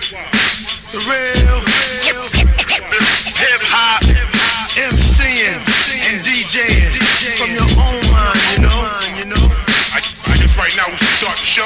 The real hip-hop MCing and DJing from your own mind, you know. I guess right now we should start the show.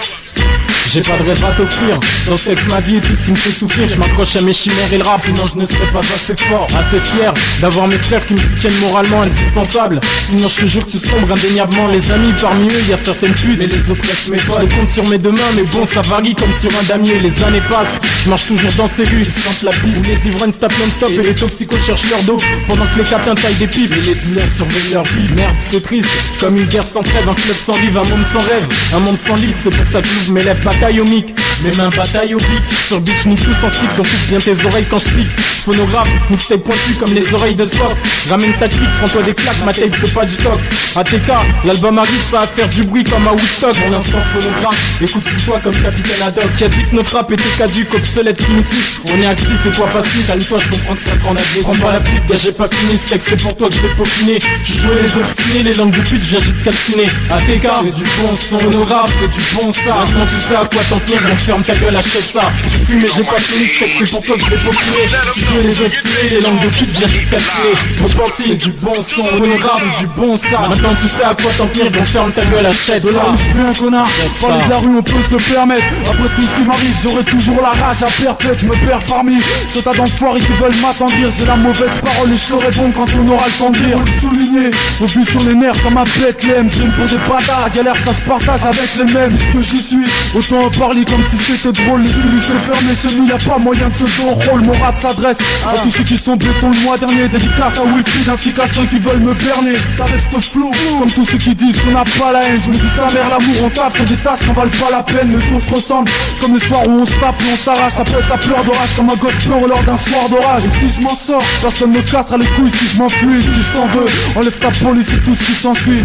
J'ai pas de rêve à t'offrir. Dans ce texte, ma vie est tout ce qui me fait souffrir. Je m'accroche à mes chimères et le rap, sinon je ne serais pas assez fort, assez fier d'avoir mes frères qui me soutiennent moralement, indispensables. Sinon je te jure que tu sombres indéniablement. Les amis, parmi eux, y a certaines putes, mais les autres restent mes potes. Je compte sur mes deux mains, mais bon, ça varie comme sur un damier. Les années passent, je marche toujours dans ces rues, ils sentent la piste. Où les ivrognes tapent non-stop et les toxicos cherchent leur dos, pendant que les catins taillent des pipes et les dealers surveillent leur vie. Merde, c'est triste, comme une guerre sans trêve, un club sans rive, un monde sans rêve, un monde sans livre. C'est pour ça que j'ouvre mes lèvres, bataille au mic, mes mains bataille au bic. Sur bitch nique tout sans stick, donc ouvre bien tes oreilles quand je pique. Phonographe, mixtape pointu comme les oreilles de Spock. Ramène ta clique, prends-toi des claques, ma tape c'est pas du toc. ATK, l'album arrive, ça va faire du bruit comme à Woodstock. Pour l'instant phonographe, écoute sur toi comme Capitaine Haddock. Qui a dit que notre rap était caduque, obsolète, primitif. On est actif et toi passif, calme-toi, je comprends que ça prend la vie. Prends pas la fuite, gars, j'ai pas fini, ce texte c'est pour toi que je vais peaufiner. Tu jouais les obstinés, les langues de pute, je viens juste calciner. ATK, c'est du bon son, phonographe, c'est du bon ça. Maintenant tu sais à quoi t'en tenir, donc ferme ta gueule, achète ça. Tu fumes mais j'ai pas fini, ce texte c'est pour toi que je vais peaufiner. Tu jouais les obstinés, les langues de pute, je viens juste calciner. Repenti, c'est du bon son, phonographe, c'est du bon ça. Maintenant tu sais à quoi t'en tenir, donc ferme ta gueule, achète ça. De là où je suis un connard, parler de la rue on peut se le permettre. Après tout ce qui m'arrive, j'aurai toujours la rage à perpète. Je me perds parmi ce tas d'enfoirés qui veulent m'attendrir. J'ai la mauvaise parole et je saurai bon quand on aura le temps de dire. Faut le souligner, on vit sur les nerfs comme un Bethlehem. J'ai une peau des bâtards, la galère ça se partage avec les mêmes. Ce que j'y suis, autant en parler comme si c'était drôle. Les cellules se ferment, chez nous y'a pas moyen de se jouer au rôle. Mon rap s'adresse à tous ceux qui sont béton le mois dernier. Dédicace à Wilfried ainsi qu'à ceux qui veulent me berner. Ça reste flou, comme tous ceux qui disent qu'on n'a pas la haine. Je me dis sa mère, l'amour on tape sur des tasses qu'on valent pas la peine. Les jours se ressemblent comme les soirs où on se tape et on s'arrache. Après ça pleure d'orage comme un gosse pleure lors d'un soir d'orage. Et si je m'en sors, personne me cassera les couilles si je m'enfuis. Si je t'en veux, enlève ta police et tout ce qui s'ensuit.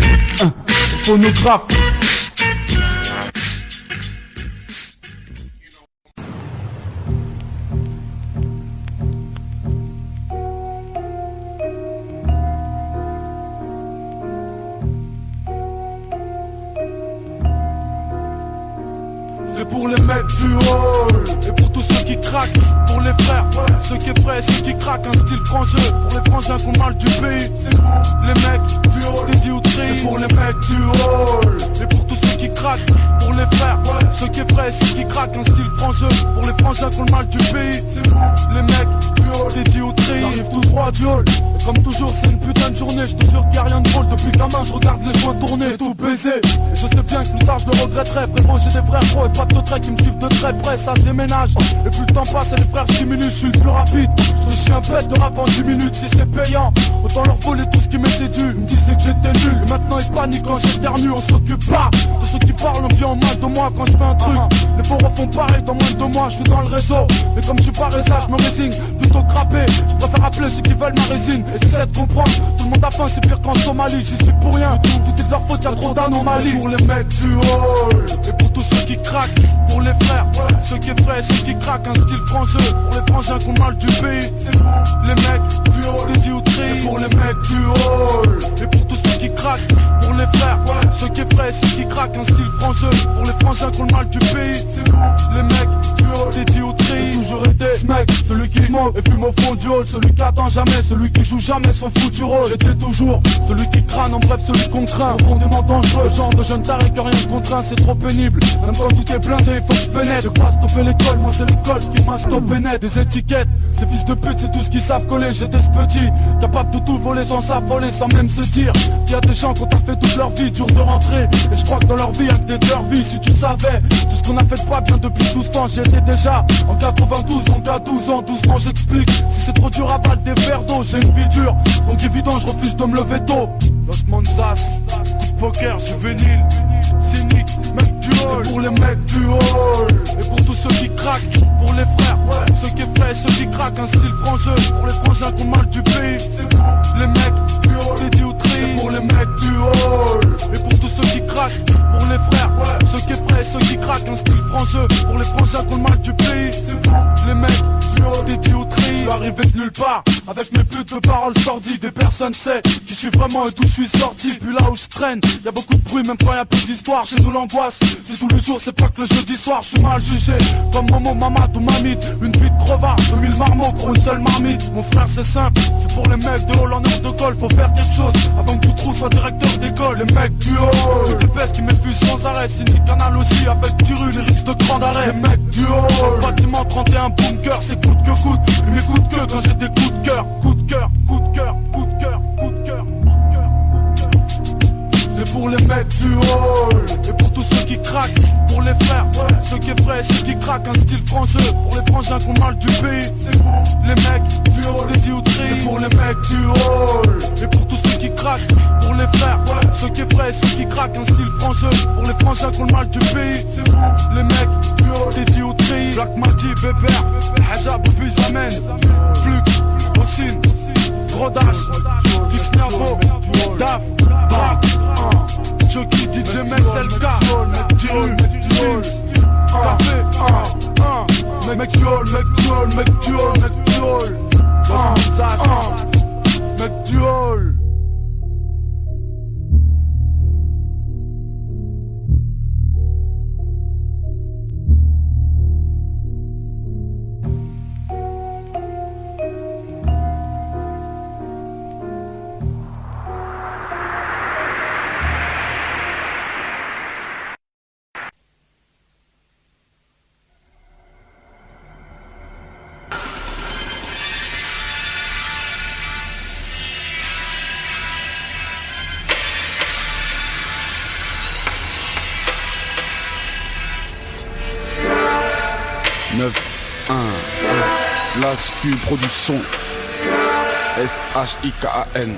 Phonographe. C'est pour les mecs du hall et pour tous ceux qui craquent, pour les frères, ceux qui frais, ceux qui craquent, un style frangeux. Pour les frangins qu'on mal du pays, c'est pour les mecs du hall, dédiés au tri. C'est pour les mecs du hall et pour tous ceux qui craquent, pour les frères, ceux qui frais, ceux qui craquent, un style frangeux. Pour les frangins qu'on mal du pays, c'est pour les mecs du hall, dédiés au tri. J'arrive tout droit du hall, et comme toujours c'est une putain de journée. Je te jure qu'il y a rien de drôle, depuis gamin je regarde les joints tourner et tout baiser. Et je sais bien que plus tard je le regretterai. Frérot j'ai des vrais pros et pas de traits qui me suivent de très près, ça déménage. Et plus le temps passe et les frères diminuent, je suis le plus rapide. Je suis un bête de rap en 10 minutes si c'est payant. Autant leur voler tout ce qui m'était dû. Ils me disaient que j'étais nul, et maintenant ils paniquent quand j'éternue. On s'occupe pas de ceux qui parlent bien en mal de moi quand je fais un truc. Les pauvres font pareil dans moins de 2 mois, je suis dans le réseau. Mais comme je suis pas résa, je me résigne, plutôt crappé. Je préfère appeler ceux qui veulent ma résine. Et c'est de comprendre, tout le monde a faim, c'est pire qu'en Somalie. J'y suis pour rien, tout est de leur faute, y'a trop d'anomalies. Pour les mecs du hall et pour tous ceux qui craquent, pour les frères, ceux qui frais, ceux qui craquent, un style frangeux. Pour les frangins qu'on mal du pays, c'est pour les mecs du hall, dédiés au tri. C'est pour les mecs du hall et pour tous ceux qui craquent, pour les frères, ceux qui frais, ceux qui craquent, un style frangeux. Pour les frangins qu'on mal du pays, c'est pour les mecs du hall, dédiés au tri. J'ai toujours été ce mec, celui qui smoke et fume au fond du hall, celui qui attend jamais, celui qui joue jamais son foutu rôle. J'étais toujours celui qui crâne, en bref celui qu'on craint, profondément dangereux. Le genre de jeune taré que rien ne contraint, c'est trop pénible. Même quand tout est blindé, il faut que je pénètre. J'ai pas stoppé l'école, moi c'est l'école qui m'a stoppé net. Des étiquettes, ces fils de pute, c'est tout ce qu'ils savent coller. J'étais ce petit, capable de tout voler sans s'affoler, sans même se dire qu'il y a des gens qui ont fait toute leur vie, dur de rentrer. Et je crois que dans leur vie, y'a que des vie. Si tu savais tout ce qu'on a fait de pas bien depuis 12 ans, j'y étais déjà en 92, donc à 12 ans, 12 ans j'explique. Si c'est trop dur à battre des verres d'eau, j'ai une vie dure, donc évident je refuse de me lever tôt. Los Monzas, poker juvénile, cynique, mec du hall. C'est pour les mecs du hall et pour tous ceux qui craquent, pour les frères, ceux qui frais, ceux qui craquent, un style frangeux. Pour les frangins qu'on mal du pays, c'est pour les mecs du hall, dédiés au tri. C'est pour les mecs du hall et pour tous ceux qui craquent, pour les frères, ceux qui frais, ceux qui craquent, un style frangeux. Pour les frangins qu'on mal du pays, c'est pour les mecs du hall, dédiés au tri. Je suis arrivé de nulle part. Avec mes putes de paroles sordides, des personnes sait qui je suis vraiment et d'où je suis sorti. Puis là où je traîne, y'a beaucoup de bruit même quand y'a peu d'histoire. Chez nous l'angoisse, c'est tous les jours, c'est pas que le jeudi soir. Je suis mal jugé, comme Momo, Mamat ou Mamite. Une vie de crevard, 2000 marmots pour une seule marmite. Mon frère c'est simple, c'est pour les mecs de Hollande de Gaulle. Faut faire quelque chose avant que tout trou soit directeur d'école. Les mecs du haut, les dépêches qui m'épuisent sans arrêt. Cynique canal aussi avec Tiru, les risques de grand arrêt. Les mecs du haut, bâtiment 31 bunker, c'est coûte que coûte. Ils m'écoutent que quand j'ai des coups de cœur. Coup de cœur, coup de cœur, coup de cœur, coup de cœur, coup de cœur. C'est pour les mecs du hall et pour tous ceux qui craquent. Pour les frères, ceux qui effraient, ceux qui craquent. Un style franc-jeu pour les frangins qu'on mal du pays. C'est vous, les mecs du hall, des diouteries. C'est pour les mecs du hall et pour tous ceux qui craquent. Pour les frères, ceux qui effraient, ceux qui craquent. Un style franc-jeu pour les frangins qu'on mal du pays. C'est vous, les mecs du hall, des diouteries. Black Madi, Bébert, Haja, Bobby Zamen, Flux, Ossine, Rodash, Fix Nervo, Daf, Brak, Chucky, DJ MSLK, Tiru, James, Café, mec du hall, mec du hall, mec du hall, mec du hall, mec du hall. 9-1-1 Place Q Production S-H-I-K-A-N.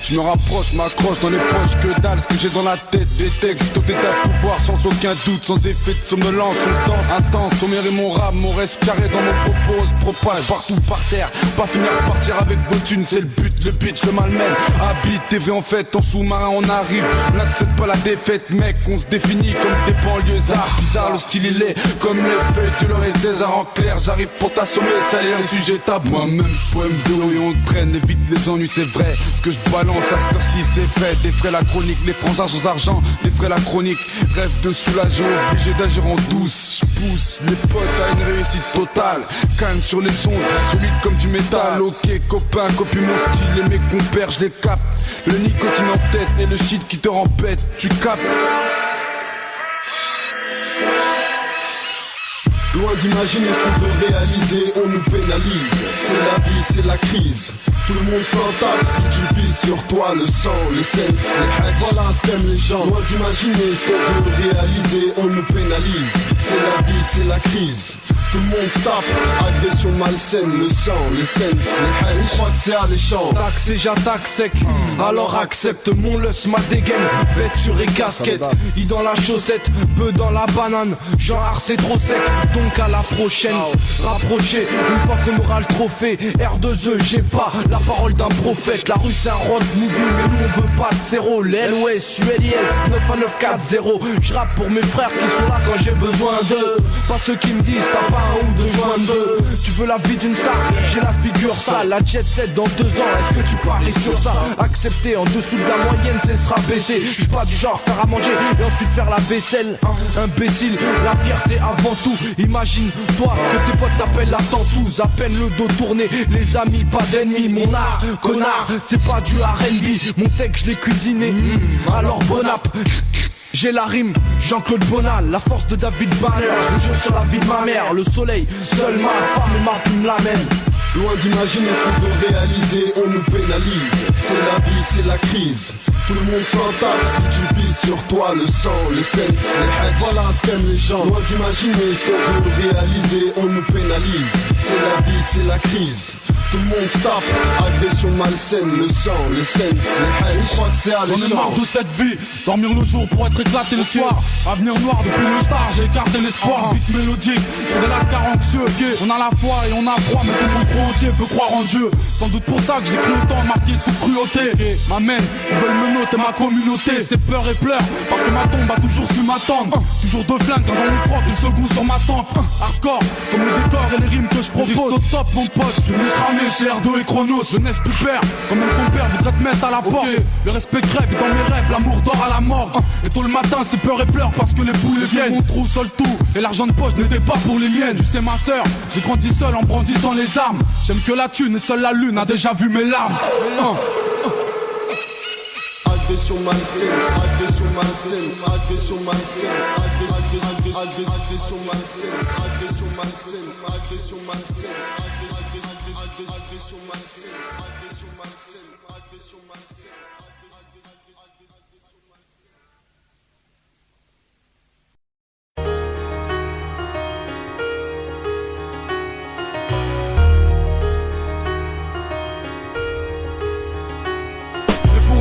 Je me rapproche, m'accroche dans les poches, que dalle, ce que j'ai dans la tête, des textes, tout est à pouvoir, sans aucun doute, sans effet de somnolence, on danse intense, sommaire et mon rap, mon reste carré dans mon propos, se propage partout par terre, pas finir de partir avec vos thunes, c'est le but, le bitch, le malmène, habite, TV en fait, en sous-marin on arrive, on n'accepte pas la défaite, mec, on se définit comme des banlieusards, bizarre, le style il est, comme les feuilles, tu leur es César en clair, j'arrive pour t'assommer, salir le sujet tabou, moi-même, poème de l'eau et on traîne, évite les ennuis, c'est vrai, ce que je balance, à cette heure-ci c'est fait, des frais la chronique, les frangins sans argent, des frais la chronique, rêve de soulager, obligé d'agir en douce, pousse les potes à une réussite totale, canne sur les sons, solide comme du métal, ok copain, copie mon style, les mecs compères, je les capte, le nicotine en tête et le shit qui te rend bête, tu captes. Loin d'imaginer ce qu'on veut réaliser, on nous pénalise. C'est la vie, c'est la crise. Tout le monde s'en tape si tu pises sur toi. Le sang, les sens, les hacks, voilà ce qu'aiment les gens. Loin d'imaginer ce qu'on veut réaliser, on nous pénalise. C'est la vie, c'est la crise. Tout le monde se tape, agression malsaine, le sang, les sens, les hacks. On croit que c'est alléchant. Taxé, j'attaque sec. Alors accepte mon leus, ma dégaine, vêture et casquette. I dans la chaussette, peu dans la banane. Genre c'est trop sec, donc à la prochaine. Rapproché, une fois qu'on aura le trophée. R2E, j'ai pas la parole d'un prophète. La rue c'est un road movie, mais nous on veut pas de zéro. L'LOS, ULIS, 9-9-4-0. Je rappe pour mes frères qui sont là quand j'ai besoin d'eux. Pas ceux qui me disent t'as pas un ou deux joints d'eux. Tu veux la vie d'une star, j'ai la figure sale. La jet set dans 2 ans, est-ce que tu paries sur ça? Accepter en dessous de la moyenne, c'est sera baissé. Je suis pas du genre faire à manger et ensuite faire la vaisselle. Imbécile, la fierté avant tout. Imagine-toi que tes potes t'appellent la tentouse. À peine le dos tourné, les amis pas d'ennemis. Mon art, connard, c'est pas du R&B. Mon texte je l'ai cuisiné, alors bon app. J'ai la rime, Jean-Claude Bonal, la force de David Banner. Je le jure sur la vie de ma mère, le soleil, seule ma femme et ma vie me l'amène. Loin d'imaginer ce qu'on veut réaliser, on nous pénalise. C'est la vie, c'est la crise. Tout le monde s'en tape si tu pises sur toi. Le sang, les sens, les hacks, voilà ce qu'aiment les gens. Loin d'imaginer ce qu'on veut réaliser, on nous pénalise. C'est la vie, c'est la crise. Tout le monde se tape, agression malsaine, le sang, les sens, les hacks. On croit que c'est alléchant. J'en ai marre de cette vie, dormir le jour pour être éclaté le soir. Avenir noir depuis le start, j'ai écarté l'espoir. Beat mélodique, pour des lascars anxieux, okay. On a la foi et on a froid, mais tout le monde trop entier peut croire en Dieu. Sans doute pour ça que j'écris autant, marqué sous cruauté. Okay. M'amène, ils veulent me noter ma communauté. C'est peur et pleurs, parce que ma tombe a toujours su m'attendre. Toujours 2 flingues quand on me frotte, une seconde sur ma tempe. Hardcore, comme le décor et les rimes que je propose au top mon pote, je vais me cramer chez R2 et Chronos. Jeunesse du père, comme même ton père voudrait te mettre à la porte. Le respect crève dans mes rêves, l'amour dort à la morgue. Et tôt le matin c'est peur et pleurs parce que les boules viennent. Mon trou seul tout, et l'argent de poche n'était pas pour les miennes. Tu sais ma sœur, j'ai grandi seul en brandissant les armes. J'aime que la thune et seule la lune a déjà vu mes larmes. Agression malsaine, agression malsaine, agression malsaine, agression malsaine, agression malsaine, agression malsaine, agression malsaine, agression malsaine, agression malsaine.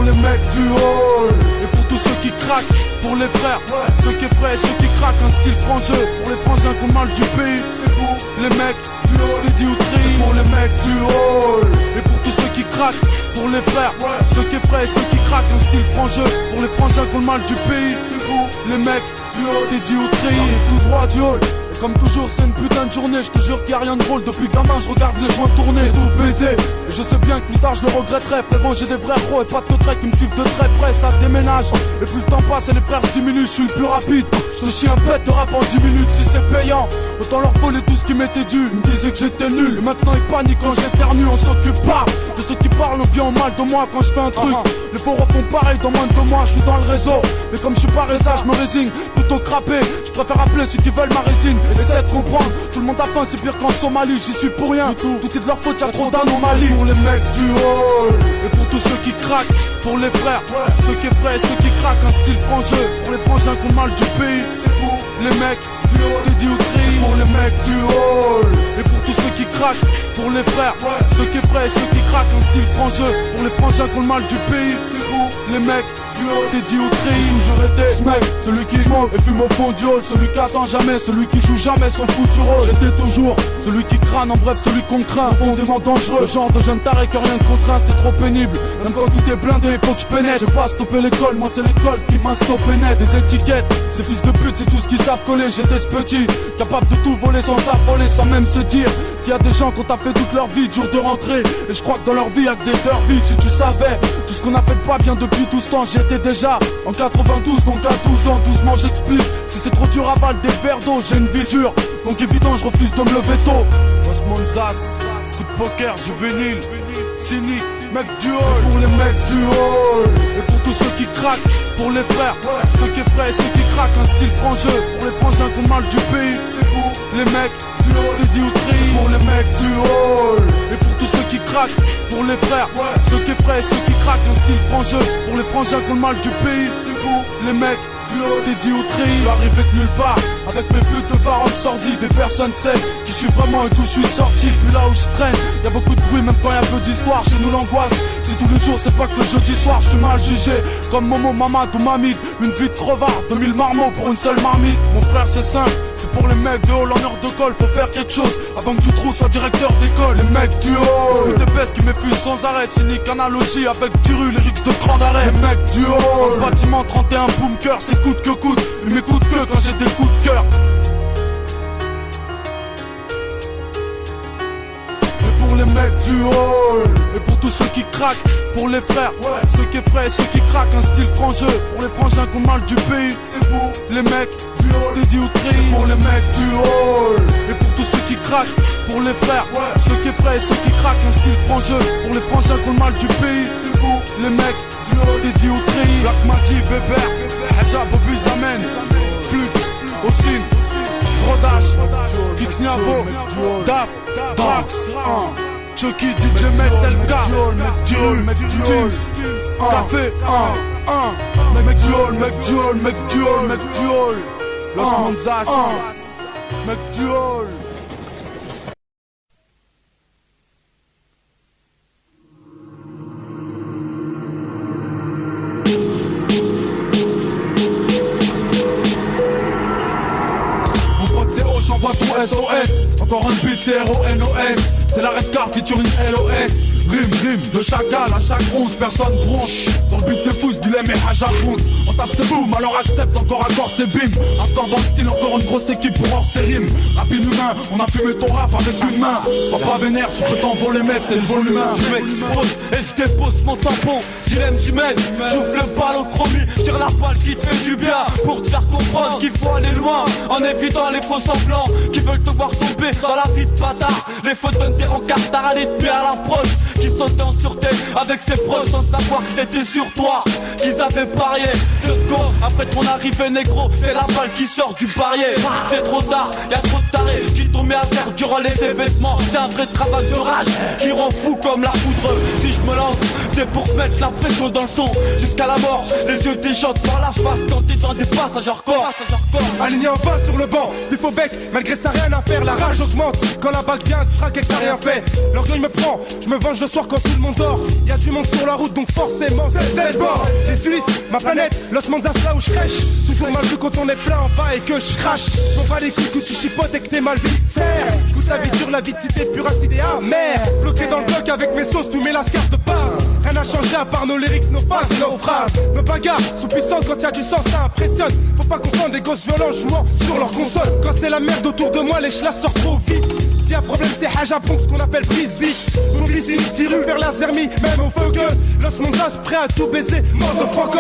Les mecs du hall, et pour tous ceux qui craquent, pour les frères, ceux qui effraient, ceux qui craquent, un style frangeux, pour les frangins qu'on mal du pays, c'est pour les mecs du hall, dédiés au tri, c'est pour les mecs du hall, et pour tous ceux qui craquent, pour les frères, ceux qui effraient, ceux qui craquent, un style frangeux, pour les frangins qu'on mal du pays, c'est pour les mecs du hall, dédiés au tri, tout droit du hall. Comme toujours c'est une putain de journée, je te jure qu'il y a rien de drôle. Depuis gamin je regarde les joints tourner, tout baiser. Et je sais bien que plus tard je le regretterai. Frérot j'ai des vrais pros et pas de traits qui me suivent de très près. Ça déménage, et plus le temps passe et les frères se diminuent. Je suis le plus rapide, je te chie un pet de rap en 10 minutes. Si c'est payant, autant leur voler tout ce qui m'était dû. Ils me disaient que j'étais nul, et maintenant ils paniquent quand j'éternue. On s'occupe pas de ceux qui parlent bien ou mal de moi quand je fais un truc. Les faux refont pareil dans moins de 2 mois, je suis dans le réseau. Mais comme je suis pas résa, je me résigne, plutôt crappé. Je préfère appeler ceux qui veulent ma résine. Essaie de comprendre, tout le monde a faim, c'est pire qu'en Somalie. J'y suis pour rien, tout est de leur faute, y'a trop d'anomalies. Pour les mecs du hall, et pour tous ceux qui craquent, pour les frères, ceux qui effraient, ceux qui craquent, un style frangeux. Pour les frangins qu'on mal du pays, c'est pour les mecs du hall, dédiés au tri. Pour les mecs du hall, et pour tous ceux qui craquent, pour les frères, ceux qui effraient, ceux qui craquent, un style frangeux. Pour les frangins qu'on mal du pays, c'est pour les mecs du hall, dédiés au tri. Toujours été ce mec, celui qui smoke et fume au fond du hall, celui qui attend jamais, celui qui joue jamais son foutu rôle. J'étais toujours celui qui crâne, en bref celui qu'on craint, profondément dangereux. Le genre de jeune taré que rien ne contraint, c'est trop pénible. Même quand tout est blindé, il faut que je pénètre. J'ai pas stoppé l'école, moi c'est l'école qui m'a stoppé net. Des étiquettes, ces fils de pute, c'est tout ce qu'ils savent coller. J'étais ce petit, capable de tout voler sans s'affoler, sans même se dire qu'il y a des gens qui ont taffé toute leur vie, dur de rentrer. Et je crois que dans leur vie, y'a que des dervies. Si tu savais tout ce qu'on a fait de pas bien depuis tout ce temps, j'y étais déjà en 92, donc à 12 ans, doucement j'explique. Si c'est trop dur, avale des verres d'eau, j'ai une vie dure, donc évident je refuse de me lever tôt. Osmond Zas, coup de poker, juvénile, cynique, mec du hall. Pour les mecs du hall, et pour tous ceux qui craquent, pour les frères, ceux qui effraient, ceux qui craquent, un style frangeux. Pour les frangins qu'on mal du pays, c'est pour les mecs du hall, dédiés au tri. Pour les mecs du hall, et pour tous ceux qui craquent, pour les frères, ceux qui effraient, ceux qui craquent, un style frangeux. Pour les frangins qu'on mal du pays, c'est pour les mecs du hall, dédiés au tri. Je suis arrivé de nulle part, avec mes putes de paroles sordides. Des personnes savent qui je suis vraiment et d'où je suis sorti. Puis là où je traîne, y'a beaucoup de bruit même quand y'a peu d'histoire. Chez nous l'angoisse, c'est tous les jours, c'est pas que le jeudi soir. Je suis mal jugé, comme Momo, Mamad ou Mamid. Une vie de crevard, 2000 marmots pour une seule marmite. Mon frère c'est simple, c'est pour les mecs de hall en heure de colle. Faut faire quelque chose avant que tu trous sois directeur d'école. Les mecs du hall, des baisses qui m'effusent sans arrêt. Cynique analogie avec Tiru, lyrics de cran d'arrêt. Les mecs du hall, dans le bâtiment 31 bunker, c'est coûte que coûte. Ils m'écoutent que quand j'ai des coups de cœur. C'est pour les mecs du hall, et pour tous ceux qui craquent, pour les frères, ceux qui effraient, ceux qui craquent, un style frangeux. Pour les frangins qu'on mal du pays, c'est pour les mecs du hall, dédiés au tri. Pour les mecs du hall, et pour tous ceux qui craquent, pour les frères, ceux qui effraient, ceux qui craquent, un style frangeux. Pour les frangins qu'on mal du pays, c'est pour les mecs du hall, dédiés au tri. Black Mati, Bébert, Haja, Bobby Zamen, Flux, Ossine, Rodage, Fix Niavo, Daf, Drax, Chucky, DJ Mel, Selka, Dieu, Teams, Café, mec du hall, mec du hall, mec du hall, mec du hall, Los Monzas, mec du hall. J'envoie tout SOS, encore un beat c'est RONOS. C'est la Red Car featuring LOS. Rime, rime, de chacal à chaque 11 personnes bronche. Son but c'est fou, dilemme et hajabout. On tape c'est boum, alors accepte, encore à corps c'est bim. Encore dans le style, encore une grosse équipe pour hors ses rimes. Rapide humain, on a fumé ton rap avec une main. Sois pas vénère, tu peux t'envoler mec, c'est le volume humain. Je m'expose et je dépose mon tampon. Dilemme du mène, j'ouvre le ballon chromie. Tire la balle qui te fait du bien pour te faire comprendre qu'il faut aller loin. En évitant les faux semblants qui veulent te voir tomber dans la vie de bâtard. Les photos de rencard tard à l'épée à l'approche. Qui sautaient en sûreté avec ses proches sans savoir que c'était sur toi qu'ils avaient parié. 2 secondes après ton arrivée négro, c'est la balle qui sort du barrière. C'est trop tard, y'a trop de tarés qui t'ont mis à terre durant les événements. C'est un vrai travail de rage qui rend fou comme la foudre. Si je me lance, c'est pour mettre la pression dans le son jusqu'à la mort. Les yeux déchantent par la face quand t'es dans des passages hardcore. Aligné en bas sur le banc, spiff au bec, malgré ça rien à faire, la rage augmente. Quand la bague vient, traquer que t'as rien fait. L'orgueil me prend, je me venge le soir quand tout le monde dort. Y'a du monde sur la route donc forcément c'est le bord. Les Ulysses, ma planète, Los Manzas là où je crèche. Toujours mal vu quand on est plein en bas et que je crache. J'en bats les couilles que tu chipotes et que t'es mal vu. Serre, j'goûte la vie dure, la vie de cité pure acidée amère. Bloqué dans le bloc avec mes sauces, tous mes lascars de passe. Rien n'a changé à part nos lyrics, nos phases et nos phrases. Nos bagarres sont puissantes quand y'a du sang, ça impressionne. Faut pas confondre des gosses violents jouant sur leur console. Quand c'est la merde autour de moi, les chlas sortent trop vite. S'il y a problème, c'est Haja Bronx, ce qu'on appelle prise vite. Oublie si tire vers la Zermi, même au feu que Los Mondas prêt à tout baiser, mort de Franco.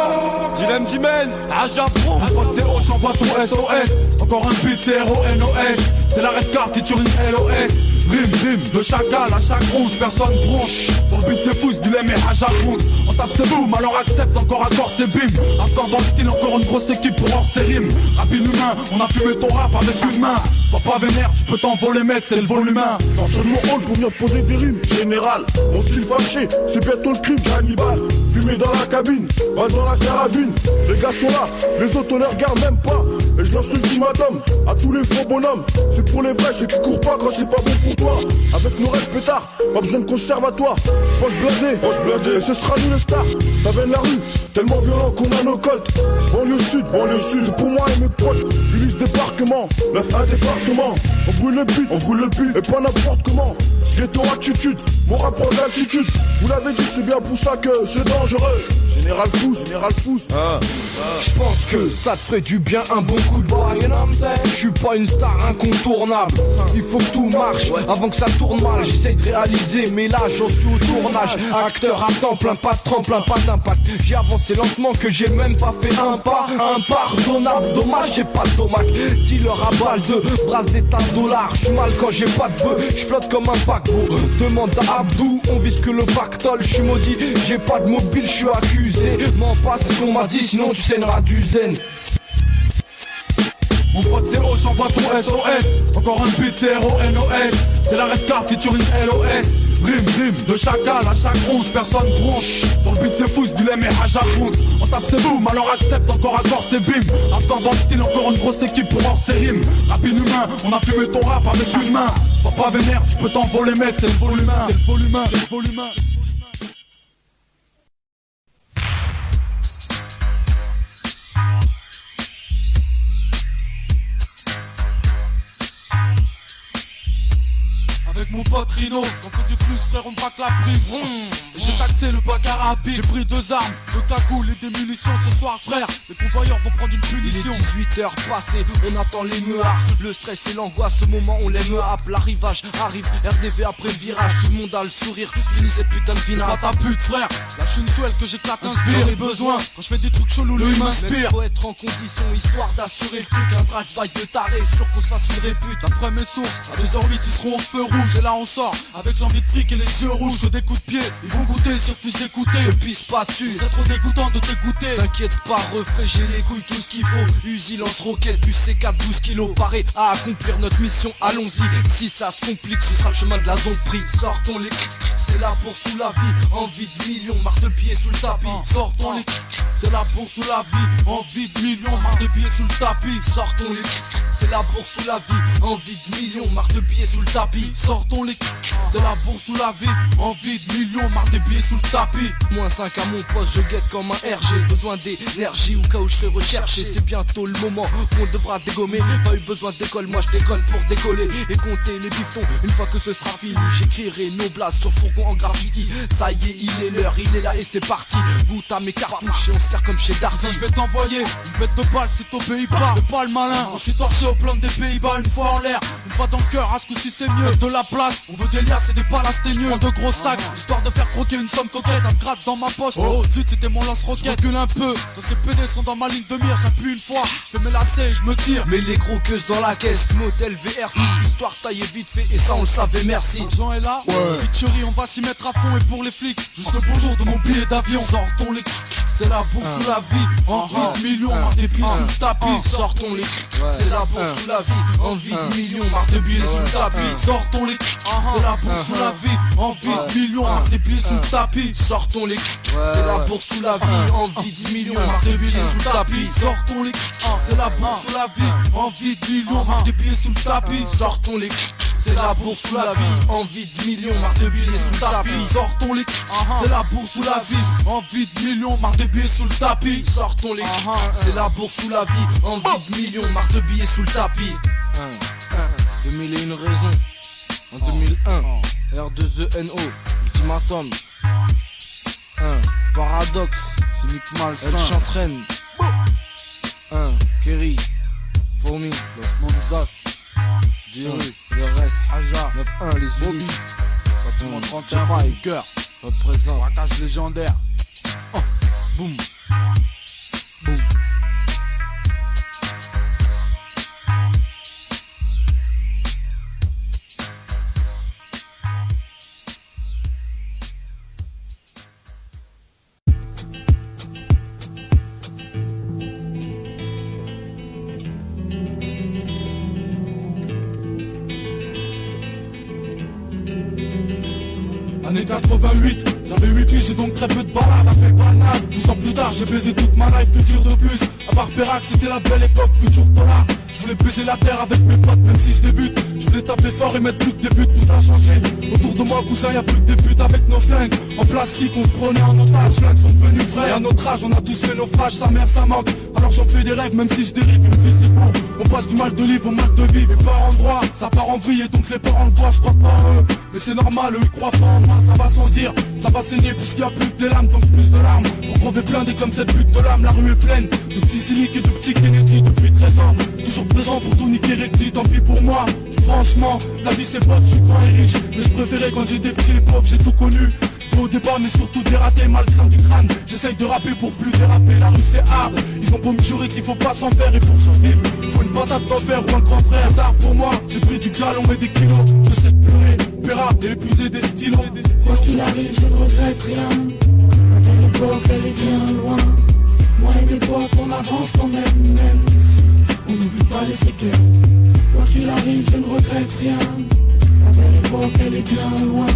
Dilemme du mène, Haja Bronx. Un pote c'est O, j'envoie ton SOS. Encore un beat c'est RONOS. C'est la red card featuring LOS. Rime, rime, de chacal à chaque 11 personnes bronche. Son but c'est fou, dilemme et hajabout. On tape c'est boum, alors accepte, encore à corps c'est bim. Encore dans le style, encore une grosse équipe pour hors ses rimes. Rapide humain, on a fumé ton rap avec une main. Sois pas vénère, tu peux t'envoler mec, c'est le volume humain. Sortir de mon hall pour venir poser des rimes. Général, mon style fâché, c'est bientôt le crime cannibale. Fumé dans la cabine, balle dans la carabine. Les gars sont là, les autres on les regarde même pas. Et je lance l'ultimatum à tous les faux bonhommes. C'est pour les vrais, ceux qui courent pas quand c'est pas bon pour toi. Avec nos rêves pétards, pas besoin de conservatoire. Poche blindée, et ce sera nous les stars. Ça vient de la rue, tellement violent qu'on a nos coltes. Banlieue sud, c'est pour moi et mes potes. Ulysse débarquement, 9-1 département. On brûle le but, et pas n'importe comment. Ghetto attitude, mon rap prend d'altitude. Vous l'avez dit, c'est bien pour ça que c'est dangereux. Général pousse. Je pense que ça te ferait du bien un bon coup de bague. Je suis pas une star incontournable. Il faut que tout marche avant que ça tourne mal. J'essaye de réaliser mais là j'en suis au tournage. Acteur à temps plein, pas de tremplin, pas d'impact. J'ai avancé lentement que j'ai même pas fait un pas. Impardonnable, dommage j'ai pas de domac. Dealer à balle de brasse des tas de dollars. J'suis mal quand j'ai pas de feu, j'flotte comme un paquebot. Demande à Abdou, on vise que le pactole. J'suis maudit, j'ai pas de mobile, j'suis accusé. M'en passe, c'est ce qu'on m'a dit, sinon tu saigneras du zen. Mon pote c'est O, j'envoie ton SOS. Encore un beat c'est RONOS. C'est la red card featuring LOS. Rime, de chacal à chaque 11 personnes bronche. Sur le beat c'est fou, dilemme et hajabout. On tape c'est boum, alors accepte, encore à corps c'est bim. Encore dans le style, encore une grosse équipe pour hors ses rimes. Rapide humain, on a fumé ton rap avec une main. Sois pas vénère, tu peux t'envoler mec, c'est le volume humain. C'est le volume humain, c'est le volume humain. Avec mon pote Rino, on fait du flux frère, on braque la prise. Et j'ai taxé le bac à rapide. J'ai pris 2 armes, le cagoule et des munitions ce soir frère. Les convoyeurs vont prendre une punition. Il est 18h passées, on attend les meuhards. Le stress et l'angoisse, ce moment on les mehappe. L'arrivage arrive, RDV après le virage. Tout le monde a le sourire, fini cette putain de finale. Pas ta pute frère, lâche une swell que j'éclate un sbire. J'en ai besoin, quand je fais des trucs chelous, lui m'inspire. Faut être en condition, histoire d'assurer le truc. Un drive-by de taré, sûr qu'on se fasse une répute. D'après mes sources, à 2h08 ils seront au feu rouge. Et là on sort, avec l'envie de fric et les yeux rouges. Que des coups de pied, ils vont goûter, se refusent d'écouter. Ne pisse pas dessus, c'est trop dégoûtant de t'écouter. T'inquiète pas, refrais, j'ai les couilles, tout ce qu'il faut. Uzi lance roquette, du C4, 12 kilos. Paré à accomplir notre mission, allons-y. Si ça se complique, ce sera le chemin de la zone pris. Sortons les c'est la bourse sous la vie. Envie de millions, marre de pieds sous le tapis. Sortons les c'est la bourse sous la vie. Envie de millions, marre de pieds sous le tapis. Sortons les c'est la bourse sous la vie. Envie de millions, marre de pieds sous le tapis. Sortons les c'est la bourse ou la vie. Envie de millions, marre des billets sous le tapis. Moins 5 à mon poste, je guette comme un RG. Besoin d'énergie au cas où je serai recherché. C'est bientôt le moment qu'on devra dégommer. Pas eu besoin d'école, moi je déconne pour décoller et compter les bifons. Une fois que ce sera fini, j'écrirai nos blasts sur fourgon en graffiti. Ça y est, il est l'heure, il est là et c'est parti. Goûte à mes cartouches et on sert comme chez Darcy. Je vais t'envoyer une bête de balle, c'est aux Pays-Bas. Fais pas le malin, je suis torché au plan des Pays-Bas. Une fois en l'air, une fois dans le cœur, à ce coup-ci c'est mieux. De la place, on veut des liasses et des palaces teigneux. De gros sacs, histoire de faire croquer une somme coquette. Ça me gratte dans ma poche, oh zut c'était mon lance-roquette. Je recule un peu, quand ces PD sont dans ma ligne de mire. J'appuie une fois, je fais mes lacets et je me tire. Mais les croqueuses dans la caisse, modèle VR6. Histoire taillée vite fait et ça on le savait merci. L'argent est là, Pitchery on va s'y mettre à fond. Et pour les flics, juste le bonjour de mon billet d'avion. Sortons les c'est la bourse ou la vie. Envie de millions, marre des billets sous le tapis. Sortons les c'est la bourse ou la vie. Envie de millions, marre des billets sous le tapis. Sortons les c'est la bourse ou la vie. Envie de millions, marre des billets sous le tapis. Sortons les c'est la bourse ou la vie. Envie de millions, marre des billets sous le tapis. Sortons les c'est la bourse ou la vie. Envie de millions, marre des billets sous le tapis. Sortons les c'est la bourse ou la vie. Envie de millions, marre de billets sous le tapis. Sortons les c'est la bourse ou la vie. Envie de millions, marre des billets sous le tapis. Sortons les c'est la bourse ou la vie. Envie de millions, marre de billets sous le tapis. 2001 raisons. En 2001 R2ENO Ultimatum. Paradoxe. Cynique malsain. Elle s'entraîne. Kerry Fourmi Los Monzas Diru le reste Aja 9-1 les Bobby unis Bâtiment 31 cœur représente braquage légendaire. Boum. Boum. Année 88, j'avais 8 pieds, j'ai donc très peu de balles, ça fait banal. 12 ans plus tard, j'ai baisé toute ma life, que dire de plus. À part Pérac, c'était la belle époque, futur dollar. Je voulais baiser la terre avec mes potes, même si je débute. Je voulais taper fort et mettre plus que des buts, tout a changé. Autour de moi, cousin, y'a plus que des buts avec nos flingues. En plastique, on se prenait en otage, flingues sont devenus vrais. Et à notre âge, on a tous fait naufrage, sa mère, ça manque. Alors j'en fais des rêves, même si je dérive, une vie c'est court. On passe du mal de vivre au mal de vivre. Et par endroit, ça part en vrille, et donc les parents le voient, je crois pas en eux. Mais c'est normal, eux ils croient pas en moi, ça va sans dire. Ça va saigner puisqu'il y a plus que des lames, donc plus de larmes. Pour crever blindé comme cette pute de l'âme, la rue est pleine de petits cyniques et de petits Kennedy depuis 13 ans. Toujours présent pour tout niquer recti, tant pis pour moi. Franchement, la vie c'est pauvre, je suis grand et riche. Mais je préférais quand j'étais petit et pauvre, j'ai tout connu. Au débat mais surtout des ratés, malsain du crâne. J'essaye de rapper pour plus déraper, la rue c'est hard. Ils ont beau me jurer qu'il faut pas s'en faire et pour survivre faut une patate d'enfer ou un grand frère. Tard pour moi, j'ai pris du galon et des kilos. Je sais pleurer, péra et épuiser des stylos. Quoi qu'il arrive, je ne regrette rien. Ma belle époque, elle est bien loin. Moi et mes potes, on avance quand même, même si on n'oublie pas les séquelles. Quoi qu'il arrive, je ne regrette rien. La belle époque, elle est bien loin.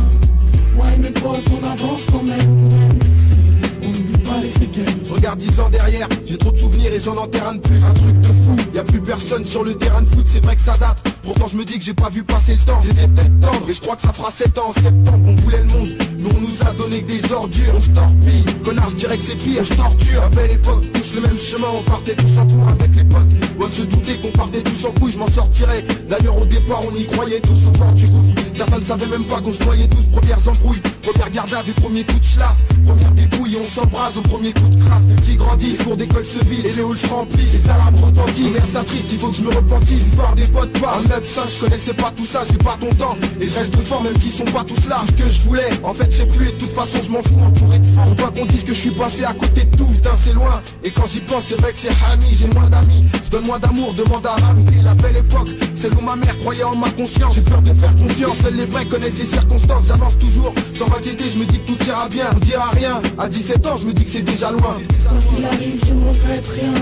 Moi et mes potes, on avance quand même, même si on n'oublie pas les séquelles. Je regarde 10 ans derrière, j'ai trop de souvenirs et j'en enterre un de plus. Un truc de fou, y'a plus personne sur le terrain de foot, c'est vrai que ça date. Pourtant je me dis que j'ai pas vu passer le temps. C'était peut-être tendre et je crois que ça fera 7 ans en septembre. On voulait le monde, mais on nous a donné que des ordures. On se torpille, connard je dirais que c'est pire. On se torture, à belle époque, tous le même chemin. On partait tous en cours avec les potes. Loin de se douter qu'on partait tous en couille, je m'en sortirais. D'ailleurs au départ on y croyait tous au bord du gouffre. Certains ne savaient même pas qu'on se noyait tous. Premières embrouilles, première garde à vue, premier coup de chlasse. Première dépouille, on s'embrase au premier coup de crasse. Les petits grandissent, cours d'école se vide et les halls se remplissent. Les alarmes retentissent, mère ça triste, il faut que je me repentisse. Histoire des potes pas, en 9-5, je connaissais pas tout ça, j'ai pas ton temps. Et je reste fort même s'ils sont pas tous là. Tout ce que je voulais, en fait c'est plus et de toute façon je m'en fous, entouré de fort. Faut pas qu'on dise que je suis passé à côté de tout, putain c'est loin. Et quand j'y pense c'est vrai que c'est Hami, j'ai moins d'amis. Je donne moins d'amour, demande à Ram. Et la belle époque, celle où ma mère croyait en ma conscience. J'ai peur de faire confiance, seuls les vrais connaissent ces circonstances. J'avance toujours, sans m'inquiéter, je me dis que tout ira bien. On dira rien, à 17 ans je me dis que c'est déjà loin. Quoi qu'il arrive, je ne regrette rien.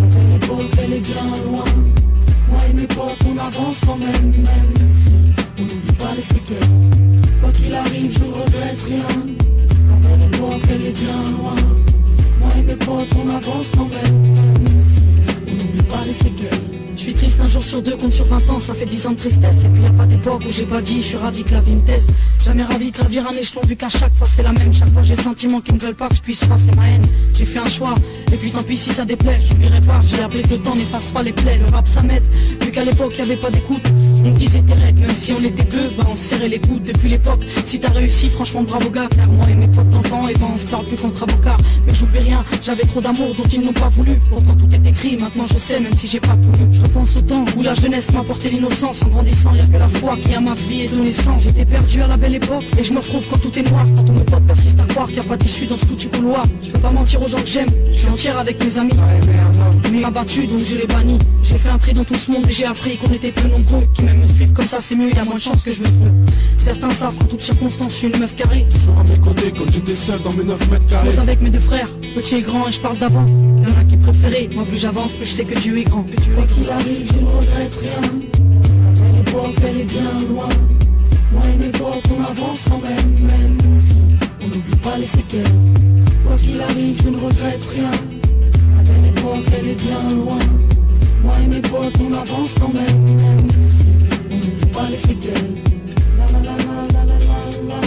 La belle époque, elle est bien loin. Moi et mes potes, on avance quand même, même si on n'oublie pas les séquelles. Quoi qu'il arrive, je ne regrette rien. La belle époque, elle est bien loin. Moi et mes potes, on avance quand même, même si on n'oublie pas les séquelles. Je suis triste un jour sur deux, compte sur 20 ans, ça fait 10 ans de tristesse. Et puis y a pas d'époque où j'ai pas dit, je suis ravi que la vie me teste. Jamais ravi de gravir un échelon vu qu'à chaque fois c'est la même. Chaque fois j'ai le sentiment qu'ils ne veulent pas que je puisse passer ma haine. J'ai fait un choix, et puis tant pis si ça déplaît, j'oublierai pas. J'ai appris que le temps n'efface pas les plaies, le rap ça m'aide. Vu qu'à l'époque y avait pas d'écoute, on me disait t'es raide, même si on était deux, bah on se serrait les coudes depuis l'époque. Si t'as réussi, franchement bravo gars, car moi et mes potes d'antan, et ben on se parle plus contre avocat. Mais j'oublie rien, j'avais trop d'amour dont ils n'ont pas voulu. Pourtant tout est écrit, maintenant je sais, même si j'ai pas tout lu. Je repense au temps où la jeunesse m'apportait l'innocence. En grandissant, y a que la foi qui a ma vie et donné sens. J'étais perdu à la belle époque, et je me retrouve quand tout est noir. Quand tous mes potes persistent à croire qu'il n'y a pas d'issue dans ce foutu couloir. Je peux pas mentir aux gens que j'aime, je suis entière avec mes amis. Mais abattu donc je les bannis. J'ai fait un tri dans tout ce monde et j'ai appris qu'on était peu nombreux. Qui même me suivent comme ça c'est mieux, y a moins de chance que je me trompe. Certains savent qu'en toutes circonstances je suis une meuf carrée. Toujours à mes côtés comme j'étais seul dans mes 9 mètres carrés. Je pose avec mes deux frères, petit et grand, et je parle d'avant. Y'en a qui préféraient, moi plus j'avance, plus je sais que Dieu est grand. Quoi qu'il arrive, je ne regrette rien. La belle époque, elle est bien loin. Moi et mes potes, on avance quand même, même si on n'oublie pas les séquelles. Quoi qu'il arrive, je ne regrette rien. La belle époque, elle est bien loin. Moi et mes potes, on avance quand même, même si on n'oublie pas les séquelles. La la la la la la la la.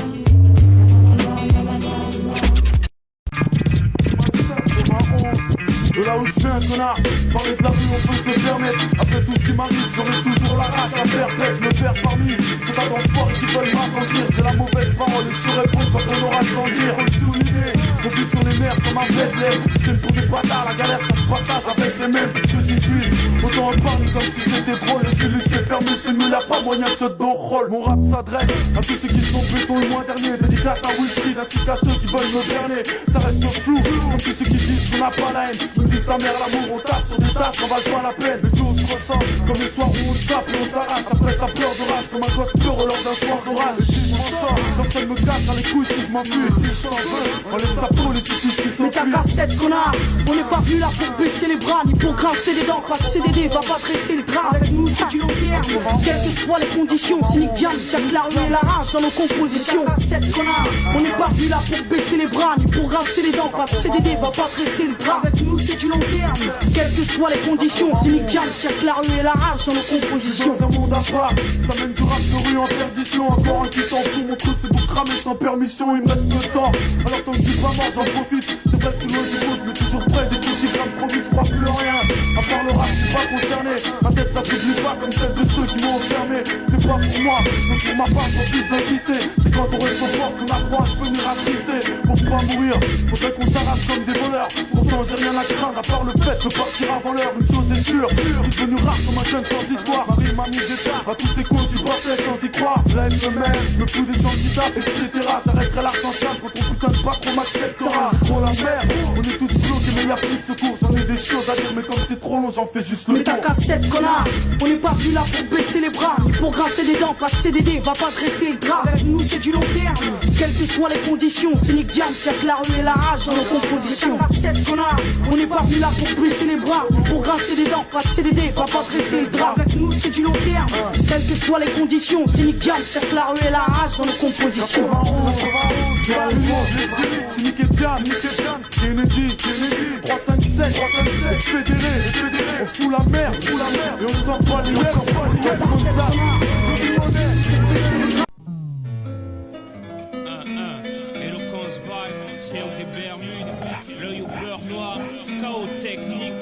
De là où je viens, connard, parler de la rue, on peut se le permettre. Après tout ce qui m'arrive, j'aurai toujours la rage à faire bête, me faire parmi. C'est pas d'enfoirés qui veulent m'attendrir. J'ai la mauvaise parole et je saurai répondre quand on aura le temps de dire. Faut le souligner, mon but sur les nerfs comme un Bethlehem. Je pour des bâtards, la galère ça se partage avec les mêmes puisque j'y suis. Autant en parler comme si c'était drôle. Et si laissé fermer chez nous, y'a pas moyen de se rôle. Mon rap s'adresse à tous ceux qui sont béton le mois dernier. Dédicace à Wilfried ainsi qu'à ceux qui veulent me berner. Ça reste flou, comme tous ceux qui disent qu'on n'a pas la haine. Je me dis sa mère l'amour, on tape sur des tasses, on va pas la peine. Les jours se ressemblent, comme les soirs où on se tape et on s'arrache. Après ça pleure de rage, comme un gosse pleure lors d'un soir d'orage. Et si je m'en sors, personne me casse dans les couilles si je m'enfuis. Et si je t'en veux, enlève ta peau, les soucis qui sont. Mais ta cassette, connard, on n'est pas venu là pour baisser les bras, ni pour grincer les dents. Pas de CDD, va pas dresser le drap. Avec nous, c'est du long terme, quelles que soient les conditions. Cynique Diam, c'est de la rue et la rage dans nos compositions. Ta cassette, connard, on n'est pas venu là pour baisser les bras, ni pour grincer les dents. Pas de CDD, va pas dresser le drap. Avec nous, c'est du long terme, quelles que soient les conditions. Cynique Diam, c'est de la rue et la rage dans nos compositions. Dans un monde à part, je t'amène du rap de rue en perdition. Encore un qui s'en fout, mon truc c'est pour cramer sans permission. Il me reste peu de temps, alors tant que je suis pas mort, j'en profite. C'est vrai que tu me dis mais toujours prêt, des petits grammes trop vite, je crois plus en rien. À part le rap, je suis pas concerné. Ma tête ça s'oublie pas comme celle de ceux qui m'ont enfermé. C'est pas pour moi, mais pour ma part, j'en plus d'insister. C'est quand on reste fort qu'on apprend à devenir attristé. Pour pas mourir, faudrait qu'on s'arrache comme des voleurs. Pourtant j'ai rien à craindre à part le fait de partir avant l'heure. Une chose est sûre, je suis devenu rare comme un jeune sans histoire. Ma vie m'a mis des tares à tous ces cons qui passaient sans y croire. Je laisse le même, je me fous des gens qui tapent, etc. J'arrêterai l'argent quand ton putain de patron m'acceptera. C'est trop la merde, on est tous bloqués mais y'a plus de secours. J'en ai des choses à dire mais comme c'est trop long j'en fais juste le mais ta cassette, connard, on n'est pas venu là pour baisser les bras, ni pour grincer des dents. Pas de CDD, va pas dresser le drap. Avec nous c'est du long terme, quelles que soient les conditions. Cynique Diam, c'est la rue et la rage dans nos compositions. Ta cassette, connard, on n'est pas venu là pour baisser les bras, pour grincer des dents. Pas de CDD, va pas dresser le drap. Avec nous c'est du long terme, quelles que soient les conditions. Cynique Diam, c'est la rue et la rage dans nos compositions. Cynique Diam, Kennedy, 357, fédéré, on fout la merde, et on s'en bat les lèvres, comme ça. Éloquence vibe, triangle des Bermudes, l'œil au beurre noir, chaos technique.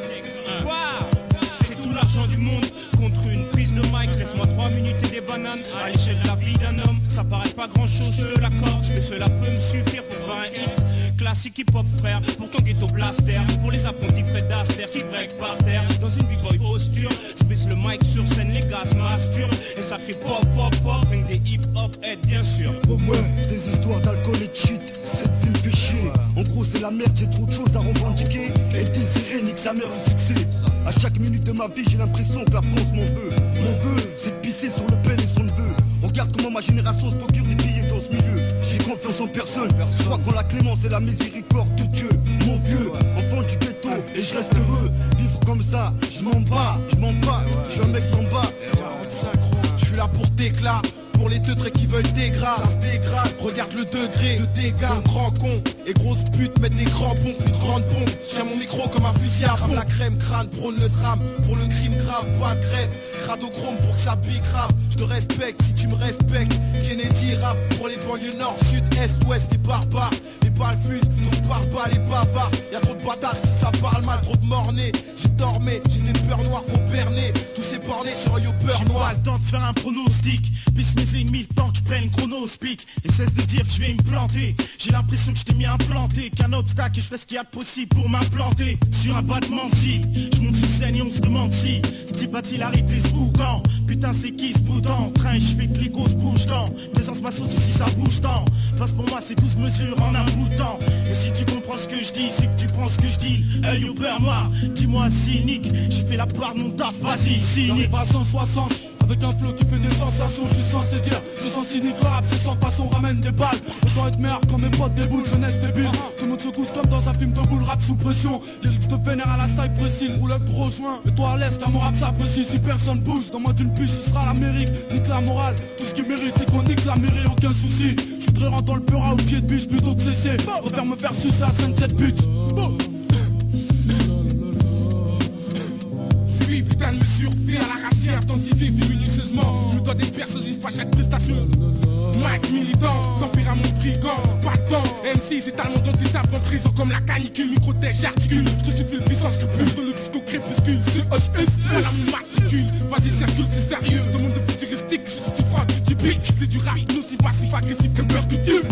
C'est tout l'argent du monde contre une prise de mic. Laisse-moi 3 minutes et des bananes. À l'échelle de la vie d'un homme, ça paraît pas grand chose, je te l'accorde. Mais cela peut me suffire pour faire un hit. Classique hip-hop frère, pour ton ghetto blaster. Pour les apprentis Fred Astaire qui break par terre. Dans une b-boy posture, spéce le mic sur scène, les gars se masturbent. Et ça crie pop pop pop, rien que des hip-hop aides bien sûr. Ouais, des histoires d'alcool et de shit, cette film fait chier. En gros c'est la merde, j'ai trop de choses à revendiquer. Et désirer nique sa mère le succès. À chaque minute de ma vie j'ai l'impression que la France m'en veut. Mon vœu c'est de pisser sur le père et son neveu. Regarde comment ma génération se procure des billets dans ce milieu. J'ai confiance en personne, je crois qu'en la clémence et la miséricorde de Dieu. Mon vieux, enfant du ghetto, et je reste heureux. Vivre comme ça, je m'en bats, je suis un mec d'en bas. 45 ans, je suis là pour t'éclat. Pour les teutres qui veulent des gras, ça se dégrade. Regarde le degré de dégâts. Mon grand con, Et grosse pute, mettre des crampons, plus de grandes pompes. J'ai mon micro comme un fusil à pompe. La crème crâne, prône le drame. Pour le crime grave, pas de grève. Cradochrome pour que ça pique grave. Je te respecte si tu me respectes. Kennedy rap pour les banlieues nord, sud, est, ouest, les barbares. Les balles fusent, donc barbares, les bavards. Y'a trop de bâtards si ça parle mal, trop de mornés. J'ai dormé, j'ai des peurs noires, faut berner. Tous ces bornés sur un yo peur noir. J'ai pas le temps de faire un pronostic. Puisque mes ennemis, le temps que je prenne chrono speak. Et cesse de dire que je vais me planter. J'ai l'impression que je t'ai mis implanté. Qu'un obstacle et je fais ce qu'il y a de possible pour m'implanter. Sur un battement de cils, je monte sur scène et on se demande si ce type a-t-il arrêté ce boucan. Putain c'est qui ce bout en train, je fais que les gosses bougent quand présence ma sauce ici ça bouge tant. Parce pour moi c'est 12 mesures en un bout de temps. Et si tu comprends ce que je dis, c'est que tu prends ce que je dis. Œil au beurre noir, dis-moi cynique. J'ai fait la part de mon taf, vas-y cynique. J'arrive à 160 avec un flow qui fait des sensations. Je suis censé dire, je sens cynique, rap c'est sans façon, ramène des balles. Autant être meilleur quand mes potes déboules, jeunesse débile. Tout le monde se couche comme dans un film de boule, rap sous pression. Lyrics te vénère à la saille précise, roule avec gros joint. Et toi à l'aise car mon rap s'apprécie. Si personne bouge, dans moins d'une piche ce sera l'Amérique. Nique la morale, tout ce qui mérite c'est qu'on nique la mairie, aucun souci. Je suis très rentrant le peur au pied de biche plutôt que cesser. Préfère me faire sucer à 5-7 bitch. Suis putain de mesure, fait à l'arraché, intensifié, fait minutieusement. Je dois des persos, à chaque prestation. Mike militant, tempérament brigand, pas de temps. MC c'est talent dont t'es tapes en prison comme la canicule, micro-tèche, j'articule. Je te suffis le puissance scrupule, dans le disco crépuscule. CHS, la matricule. Vas-y circule, c'est sérieux, dans le monde futuristique. Si tu frottes, tu piques. C'est du rap nocif, massif, agressif, que peur que Dieu.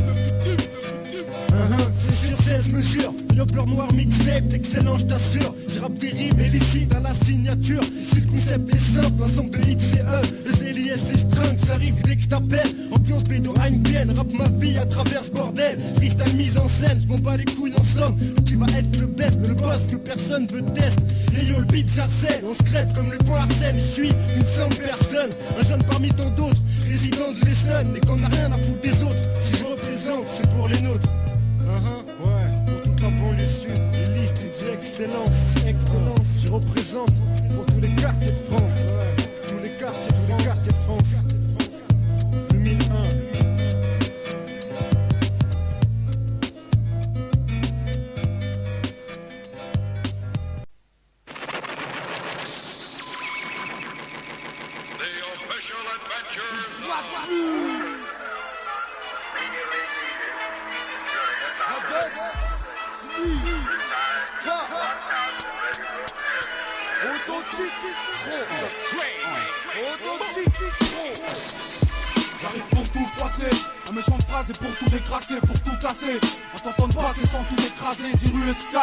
C'est sur 16 mesures, le beurre noir mixtape, excellent je t'assure. J'ai rap des rimes et l'ici dans la signature. Si le concept est simple, un son de X et E. Les Elias et Strunk, j'arrive dès que t'appelles. Ambiance bédo Heineken, rap ma vie à travers ce bordel. Freestyle mise en scène, j'm'en bats les couilles en somme. Tu vas être le best, le boss que personne veut tester. Et yo le beat j'harcèle, on se crête comme le point Arsène. Je suis une simple personne, un jeune parmi tant d'autres. Résident de l'Essonne, et qu'on n'a rien à foutre des autres. Si je représente, c'est pour les nôtres. Ouais, pour toute la banlieue sud, une liste d'excellence, excellence, je représente pour tous les quartiers de France, tous les quartiers de France, 2001. J'arrive pour tout froisser, un méchant phrase et pour tout décrasser, pour tout casser. On t'entend passer sans tout écraser, dire USK.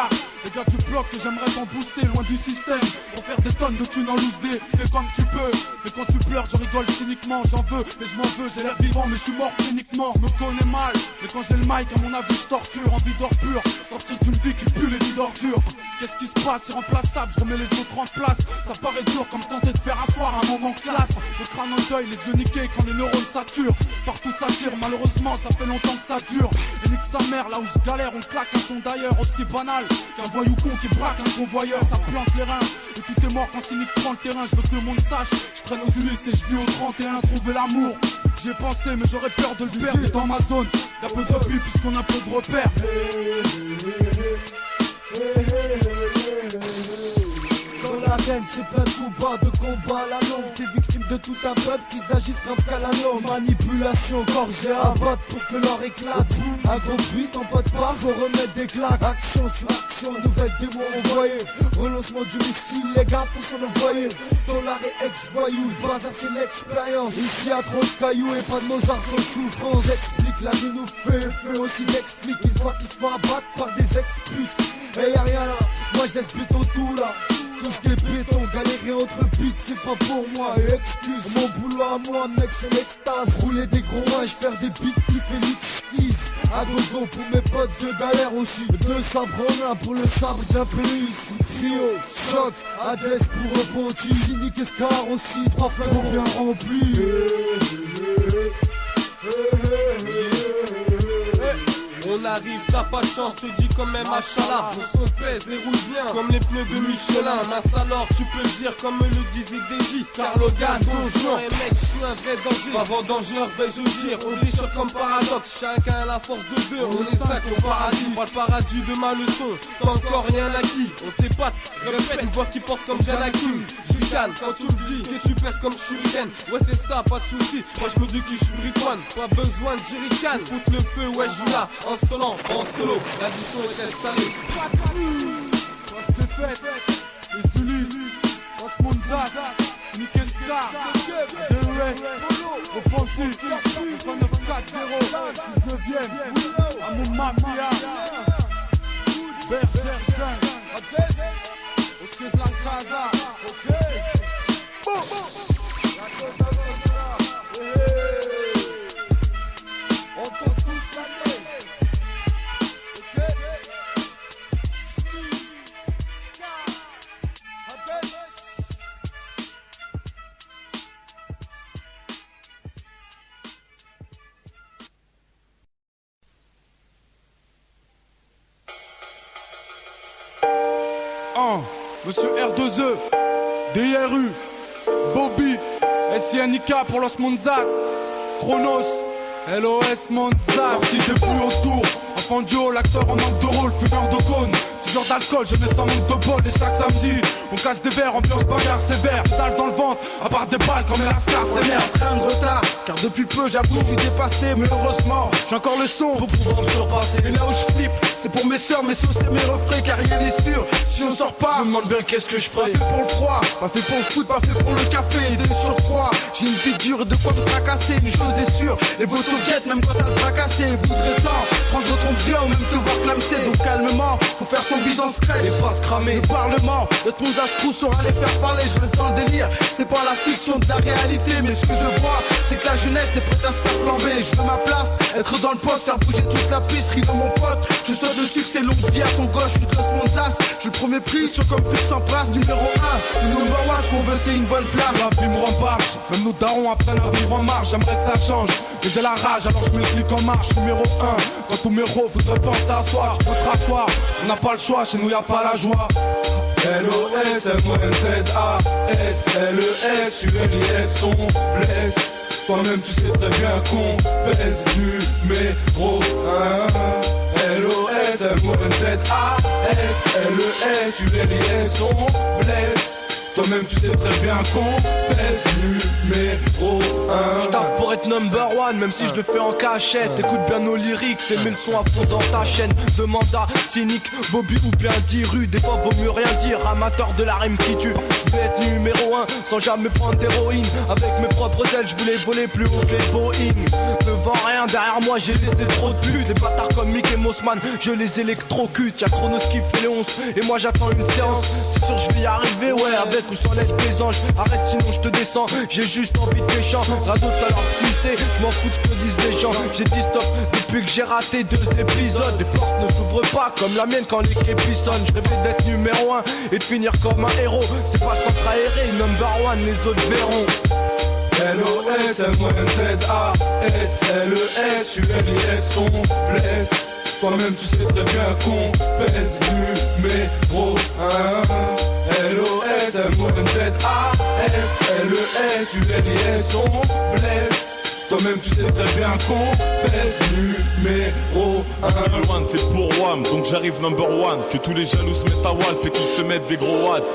Les gars du bloc que j'aimerais t'en booster, loin du système. Pour faire des tonnes de thunes en loose day, fais comme tu peux. Mais quand tu pleures, je rigole cyniquement, j'en veux, mais je m'en veux. J'ai l'air vivant, mais je suis mort cliniquement. Me connais mal, mais quand j'ai le mic, à mon avis, je torture. Envie d'or pur, sortir d'une vie qui pue les vies d'ordures. Qu'est-ce qui se passe, irremplaçable, je remets les autres en place. Ça paraît dur comme tenter de faire asseoir un moment classe. Le crâne en deuil, les yeux niqués quand les neurones saturent. Partout ça tire, malheureusement ça fait longtemps que ça dure. Et nique sa mère, là où je galère, on claque un son d'ailleurs aussi banal qu'un voyou con qui braque un convoyeur, ça plante les reins. Et tout est mort quand Cynique prend le terrain, je veux que le monde sache. Je traîne aux Ulysses et je vis au 31, trouver l'amour. J'y ai pensé mais j'aurais peur de le perdre. Dans ma zone, y'a peu de repis puisqu'on a peu de repères. Dans l'arène, c'est plein de combats à la longue. T'es victime de tout un peuple qui agissent grave qu'à la longue. Manipulation, gorgée à battre pour que l'or éclate. Un gros beat en pas de part, faut remettre des claques. Action sur action, nouvelle démo envoyée. Relancement du missile, les gars faut s'en envoyer. Dollar et ex-voyou, le bazar c'est l'expérience. Ici y'a trop de cailloux et pas de Mozart sans souffrance. Explique, la vie nous fait aussi d'explique. Une fois qu'ils se font abattre par des ex-putes. Et y'a rien là, moi je laisse béton tout là. Tout ce qui est béton, galérer entre beats, c'est pas pour moi. Et excuse, mon boulot à moi, mec, c'est l'extase. Rouler des gros mages, faire des beats qui fait l'exquise. À gogo pour mes potes de galère aussi. Deux sabres en un pour le sabre d'un pays ici. Trio, choc, adresse pour rebondir. Cynique et Scar aussi, 3 fleurs bien remplis. On arrive, t'as pas de chance. chance, te dis quand même machallah. Mon son pèse et roule bien comme les pneus de Michelin. Mince alors, tu peux le dire comme le disait DJ Car Logan, bonjour. Et mec, je suis un vrai danger. Pas vendangeur, vais-je dire. On déchire comme paradoxe. Chacun a la force de deux. On est cinq au paradis. Pas le paradis de ma leçon. T'as encore rien acquis. On t'épate. Répète une voix qui porte comme Janakin. J'ricane quand tu me dis que tu pèses comme Shuriken. Ouais, c'est ça, pas de soucis. Moi, je me dis que je suis bricoine. Pas besoin de jerrycan. Foutre le feu, ouais, je joue là. En solo, en solo. La vision est très salée. C'est fait, les Zulus, Osmonda, Nickel Star, DES, Repenti, 2940, 19ème, Amour Mafia, Berger, Osques la Casa, ok. On t'en tous passer. Monsieur R2E, DRU, Bobby, SINIK pour Los Monzas, Chronos, LOS Monzas, sorti des boules autour, enfant du haut, l'acteur en manque de rôle, fumeur de cône, 10 heures d'alcool, je mets sans manque de bol, et chaque samedi, on casse des verres, ambiance bagarre sévère, dalle dans le ventre, à part des balles comme Lascar, c'est merde. Train de retard, car depuis peu j'avoue je suis dépassé, mais heureusement j'ai encore le son pour pouvoir me surpasser. Et là où je flippe, c'est pour mes sœurs, mes sauces et mes refrains, car rien n'est sûr. Si on sort pas, je me demande bien qu'est-ce que je ferai. Pas fait pour le froid, pas fait pour le foot, pas fait pour le café. Et de surcroît, j'ai une vie dure et de quoi me tracasser. Une chose est sûre, les photos guettent même quand t'as le fracassé. Voudrait tant prendre ton bien ou même te voir clamser. Donc calmement, faut faire son bise en scratch et pas se cramer. Le parlement, le Sponzascrew saura les faire parler. Je reste dans le délire, c'est pas la fiction de la réalité. Mais ce que je vois, c'est que la jeunesse est prête à se faire flamber. Je veux ma place, être dans le poste, faire bouger toute la piste. Ris de mon pote, je souhaite le succès, longue vie à ton gauche. Je suis de Los Monzas, j'ai le premier prix, sur comme plus de 100 places. Numéro 1, le number 1, ce qu'on veut c'est une bonne place. La vie me rembarge, même nos darons apprennent à vivre en marche. J'aimerais que ça change, mais j'ai la rage, alors je mets le clic en marche. Numéro 1, quand tous mes ros voudraient penser à soi, tu peux te rasseoir. On n'a pas le choix, chez nous y a pas la joie. LOS-M-O-N-Z-A-S L-E-S U-L-I-S on blesse. Toi-même tu sais très bien qu'on pèse numéro 1. L-O-S-M-O-N-Z-A-S L-E-S U-L-I-S on blesse. Toi-même tu sais très bien qu'on pèse numéro 1. J'taffe pour être number one, même si je le fais en cachette. Écoute bien nos lyriques, et mets le son à fond dans ta chaîne. Demande à Cynique, Bobby ou bien Diru. Des fois vaut mieux rien dire, amateur de la rime qui tue. Je voulais être numéro 1 sans jamais prendre d'héroïne. Avec mes propres ailes, je voulais voler plus haut que les Boeing. Devant rien, derrière moi j'ai laissé trop de putes. Des bâtards comme Mick et Mossman, je les électrocute. Y'a Chronos qui fait les 11 et moi j'attends une séance. C'est sûr je vais y arriver, ouais, avec ou sans l'aide des anges. Arrête sinon je te descends, j'ai juste envie de méchant. Radote alors tu sais, je m'en fous de ce que disent les gens. J'ai dit stop depuis que j'ai raté 2 épisodes. Les portes ne s'ouvrent pas comme la mienne quand les képis sonnent. Je rêvais d'être numéro 1 et de finir comme un héros. C'est pas sans aéré, number 1, les autres verront. L-O-S-M-O-N-Z-A-S L-E-S U-L-I-S on blesse. Toi-même tu sais très bien qu'on pèse numéro 1. L-O-S-M-O-N-Z-A-S L-E-S U-L-I-S on blesse. Toi-même tu sais très bien qu'on pèse numéro 1. One, c'est pour Wam, donc j'arrive number 1. Que tous les jaloux se mettent à Walp et qu'ils se mettent des gros wads.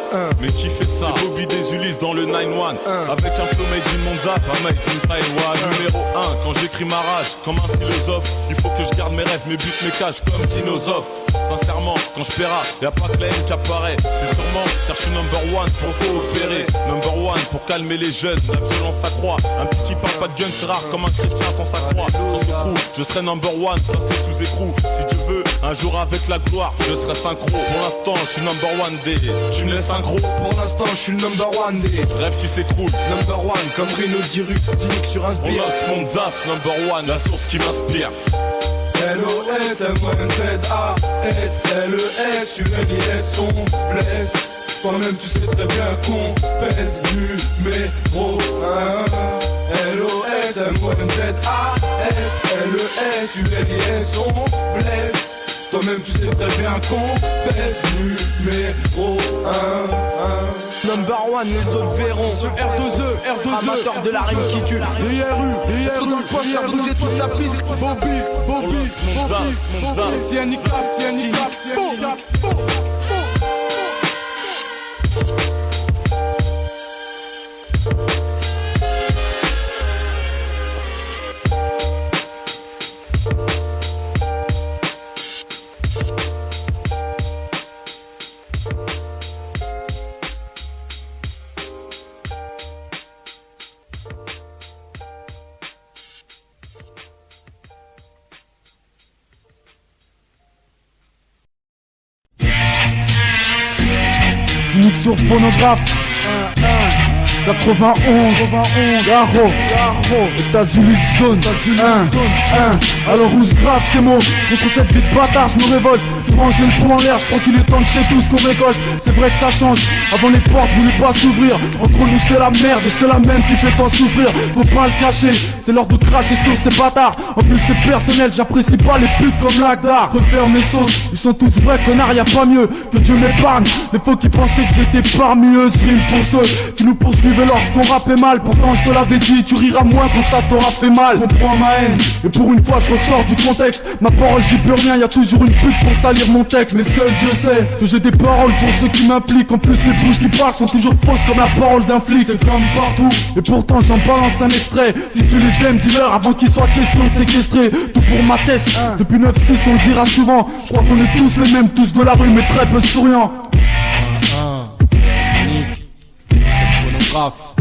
Mais qui fait ça? C'est Bobby des Ulysses dans le 9-1. Avec un flow made in Monza, pas made in Taiwan. Numéro 1, quand j'écris ma rage, comme un philosophe. Il faut que je garde mes rêves, mes buts, mes caches comme dinosaure. Sincèrement, quand je paiera, y'a pas que la haine qui apparaît. C'est sûrement car je suis number 1 pour coopérer. Number 1 pour calmer les jeunes, la violence s'accroît. Un petit qui parle pas de gun, c'est rare comme un chrétien sans sa croix. Sans ce crew, je serai number 1 placé sous écrou. Si tu veux, un jour avec la gloire, je serai synchro. Pour l'instant, je suis number 1 des. Tu me laisses un gros. Pour l'instant, je suis le number 1 des rêves qui s'écroulent. Number 1 comme Rino Diru, Cynique sur un sbire. Los Monzas, number 1, la source qui m'inspire. L-O-S-M-O-N-Z-A-S L-E-S U-L-I-S on blesse. Toi-même tu sais très bien qu'on pèse numéro 1. L-O-S-M-O-N-Z-A-S L-E-S U-L-I-S on blesse. Toi-même tu sais très bien qu'on pèse numéro 1. Number one, les autres verront. Sur R2E, Amateur de la rime qui tue. DRU, dans le poste, ça bougeait toute sa piste. Bobby, si un niqab, Cynique sur phonographe 91 Garo États-Unis zone 1 Alors où se grave ces mots contre cette vie de bâtard je me révolte. Je range le poing en l'air, je crois qu'il est temps de chez tout ce qu'on récolte. C'est vrai que ça change, avant les portes voulaient pas s'ouvrir. Entre nous c'est la merde et c'est la même qui fait tant souffrir. Faut pas le cacher, c'est l'heure de cracher sur ces bâtards. En plus c'est personnel, j'apprécie pas les putes comme l'Agdar. Refaire mes sauces, ils sont tous vrais connards, y'a pas mieux que Dieu m'épargne. Les faux qui pensaient que j'étais parmi eux, je rime pour ceux qui nous poursuivaient lorsqu'on rappait mal. Pourtant je te l'avais dit, tu riras moins quand ça t'aura fait mal. Comprends ma haine, et pour une fois je ressors du contexte. Ma parole j'y peux rien, y'a toujours une pute pour salir mon texte. Mais seul Dieu sait que j'ai des paroles pour ceux qui m'impliquent. En plus les bouches qui parlent sont toujours fausses comme la parole d'un flic. C'est comme partout, et pourtant j'en balance un extrait. Si tu les aimes dis-leur avant qu'il soit question de séquestrer. Tout pour ma thèse, depuis 9-6 on le dira souvent. Je crois qu'on est tous les mêmes, tous de la rue mais très peu souriants. Cynique, c'est phonographe.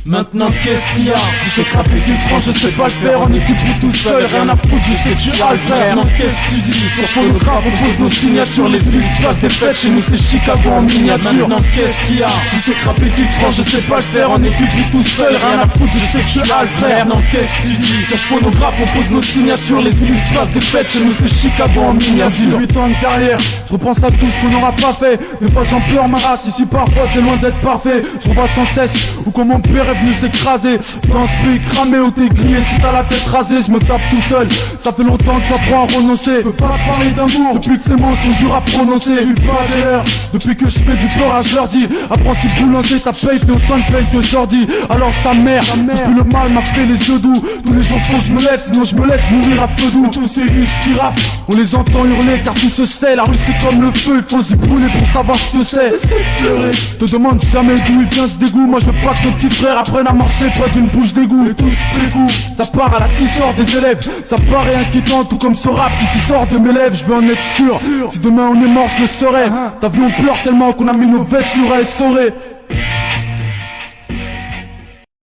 Maintenant qu'est-ce qu'il y a? Si c'est craper qu'il prend, je sais pas le faire. En équipe ou tout seul, rien à foutre, je sais que je suis à le faire. Maintenant qu'est-ce que tu dis? Sur phonographe on pose nos signatures. Les US place des fêtes, chez nous c'est Chicago en miniature. Maintenant qu'est-ce qu'il y a? Si c'est craper qu'il prend, je sais pas le faire. En équipe ou tout seul, rien à foutre, je sais que je suis à le faire. Maintenant qu'est-ce que tu dis? Sur phonographe on pose nos signatures. Les US place des fêtes, chez nous c'est Chicago en miniature. 18 ans de carrière, je repense à tout ce qu'on n'aura pas fait. Des fois j'en pleure ma race, ici parfois c'est loin d'être parfait. Je revois sans cesse, ou comme mon père est venu s'écraser dans ce pays cramé où t'es grillé. Si t'as la tête rasée, je me tape tout seul. Ça fait longtemps que j'apprends à renoncer. Peux pas parler d'amour depuis que ces mots sont durs à prononcer. Je suis pas d'ailleurs, depuis que je fais du pleurage, je leur dis apprenti boulanger, ta paye fait autant de peine que Jordi. Alors sa mère, depuis le mal m'a fait les yeux doux. Tous les jours faut que je me lève, sinon je me laisse mourir à feu doux. Tous ces riches qui rappent, on les entend hurler car tout se sait. La rue c'est comme le feu, il faut se brûler pour savoir ce que c'est. Pleurer, te demande jamais d'où il vient ce dégoût. Moi je veux pas que nos petits frères apprennent à marcher près d'une bouche d'égout. Et tous les coups, ça part à la tisseur des élèves. Ça paraît inquiétant tout comme ce rap qui sort de mes lèvres. Je veux en être sûr, si demain on est mort je le saurais. Ta vie on pleure tellement qu'on a mis nos vêtements sur elle saurait.